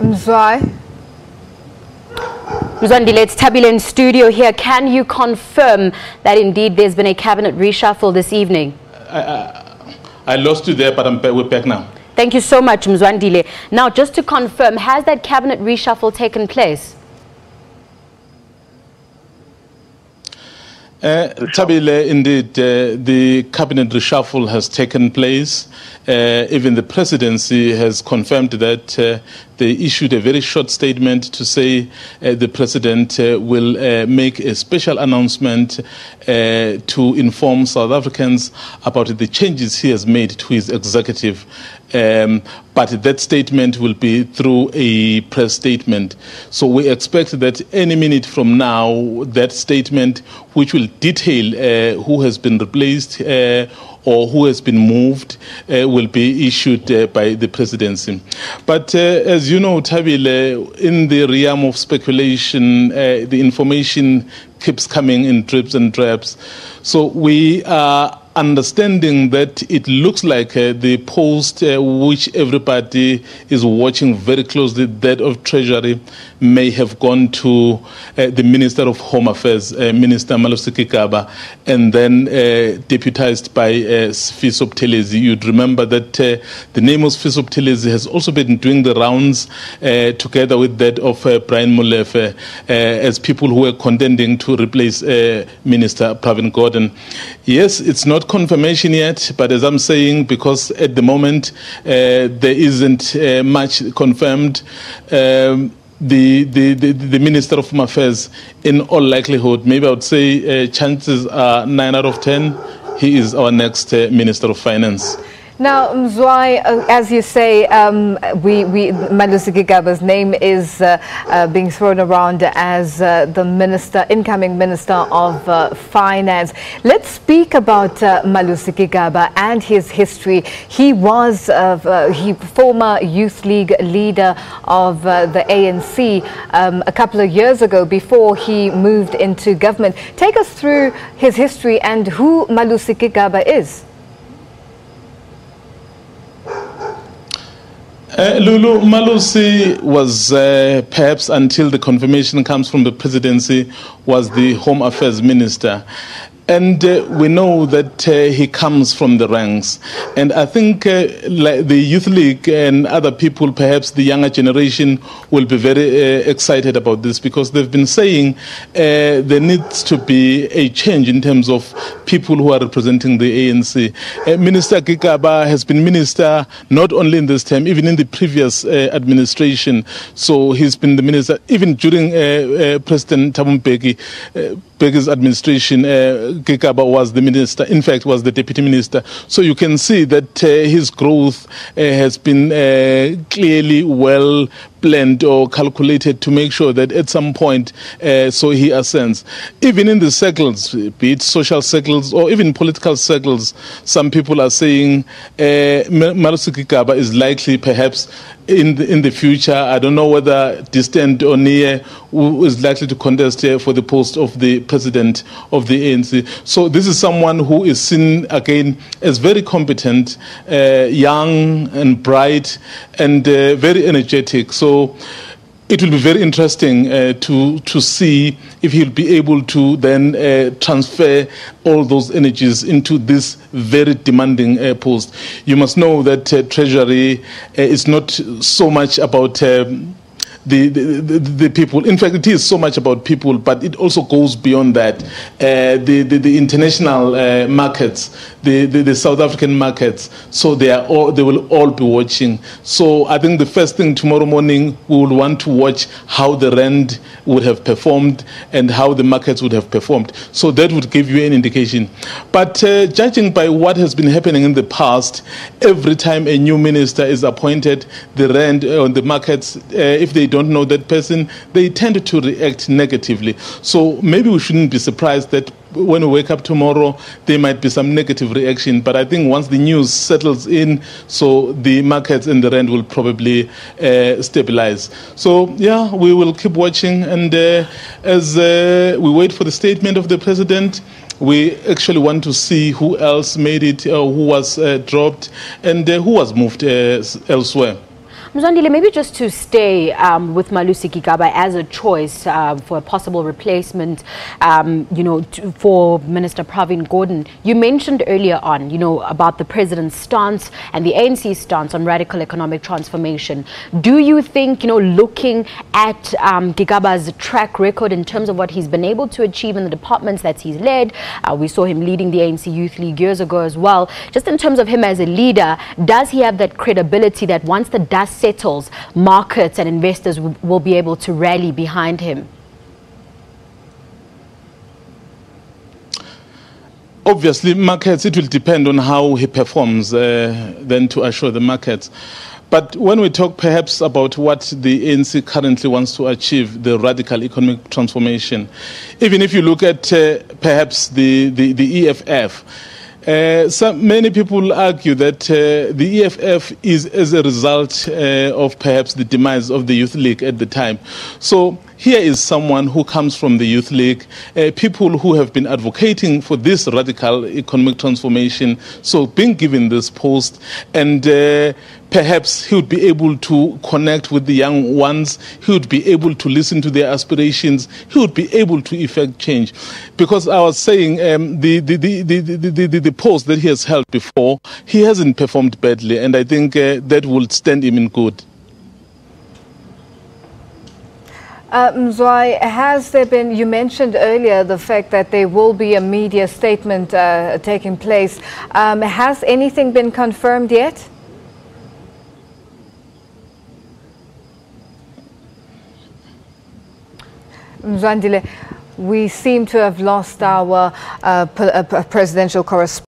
Mzwandile, it's Tabile in studio here. Can you confirm that indeed there's been a cabinet reshuffle this evening? I lost you there, but we're back now. Thank you so much, Mzwandile. Now, just to confirm, has that cabinet reshuffle taken place? Tabile, indeed, the cabinet reshuffle has taken place. Even the presidency has confirmed that they issued a very short statement to say the president will make a special announcement to inform South Africans about the changes he has made to his executive. But that statement will be through a press statement. So we expect that any minute from now, that statement, which will detail who has been replaced or who has been moved, will be issued by the presidency. But as you know, Tabile, in the realm of speculation, the information keeps coming in drips and drabs. So we are understanding that it looks like the post which everybody is watching very closely, that of Treasury, may have gone to the Minister of Home Affairs, Minister Malusi Gigaba, and then deputized by Sfiso Buthelezi. You'd remember that the name of Sfiso Buthelezi has also been doing the rounds together with that of Brian Molefe as people who were contending to replace Minister Pravin Gordhan. Yes, it's not confirmation yet, but as I'm saying, because at the moment there isn't much confirmed, the Minister of Home Affairs, in all likelihood, maybe I would say chances are 9 out of 10, he is our next Minister of Finance. Now, Mzwai, as you say, Malusi Gigaba's name is being thrown around as the incoming Minister of Finance. Let's speak about Malusi Gigaba and his history. He was former Youth League leader of the ANC a couple of years ago before he moved into government. Take us through his history and who Malusi Gigaba is. Lulu, Malusi was perhaps until the confirmation comes from the presidency was the Home Affairs Minister. And we know that he comes from the ranks. And I think like the Youth League and other people, perhaps the younger generation, will be very excited about this because they've been saying there needs to be a change in terms of people who are representing the ANC. Minister Gigaba has been minister not only in this term, even in the previous administration. So he's been the minister, even during President Thabo Mbeki's administration, Gigaba was the minister, in fact was the deputy minister. So you can see that his growth has been clearly well planned or calculated to make sure that at some point so he ascends. Even in the circles, be it social circles or even political circles, some people are saying Malusi Gigaba is likely perhaps in the future, I don't know whether distant or near, who is likely to contest for the post of the president of the ANC. So this is someone who is seen again as very competent, young and bright and very energetic. So it will be very interesting to see if he'll be able to then transfer all those energies into this very demanding post. You must know that Treasury is not so much about the people. In fact, it is so much about people, but it also goes beyond that. The international markets, the South African markets, so they will all be watching. So I think the first thing tomorrow morning, we will want to watch how the rand would have performed and how the markets would have performed. So that would give you an indication. But judging by what has been happening in the past, every time a new minister is appointed, the rand on the markets, if they don't know that person, they tend to react negatively. So maybe we shouldn't be surprised that when we wake up tomorrow, there might be some negative reaction. But I think once the news settles in, so the markets and the rand will probably stabilize. So yeah, we will keep watching. And as we wait for the statement of the president, we actually want to see who else made it, who was dropped, and who was moved elsewhere. Mzwandile, maybe just to stay with Malusi Gigaba as a choice for a possible replacement, for Minister Pravin Gordhan. You mentioned earlier on, about the president's stance and the ANC's stance on radical economic transformation. Do you think, looking at Gigaba's track record in terms of what he's been able to achieve in the departments that he's led, we saw him leading the ANC Youth League years ago as well, just in terms of him as a leader, does he have that credibility that once the dust settles, markets and investors will be able to rally behind him? Obviously, markets, it will depend on how he performs then to assure the markets. But when we talk perhaps about what the ANC currently wants to achieve, the radical economic transformation, even if you look at perhaps the EFF, many people argue that the EFF is as a result of perhaps the demise of the Youth League at the time. So here is someone who comes from the Youth League, people who have been advocating for this radical economic transformation, so being given this post, and perhaps he would be able to connect with the young ones, he would be able to listen to their aspirations, he would be able to effect change. Because I was saying the post that he has held before, he hasn't performed badly, and I think that will stand him in good. Mzwai, has there been, you mentioned earlier the fact that there will be a media statement taking place. Has anything been confirmed yet? Mzwandile, we seem to have lost our presidential correspondent.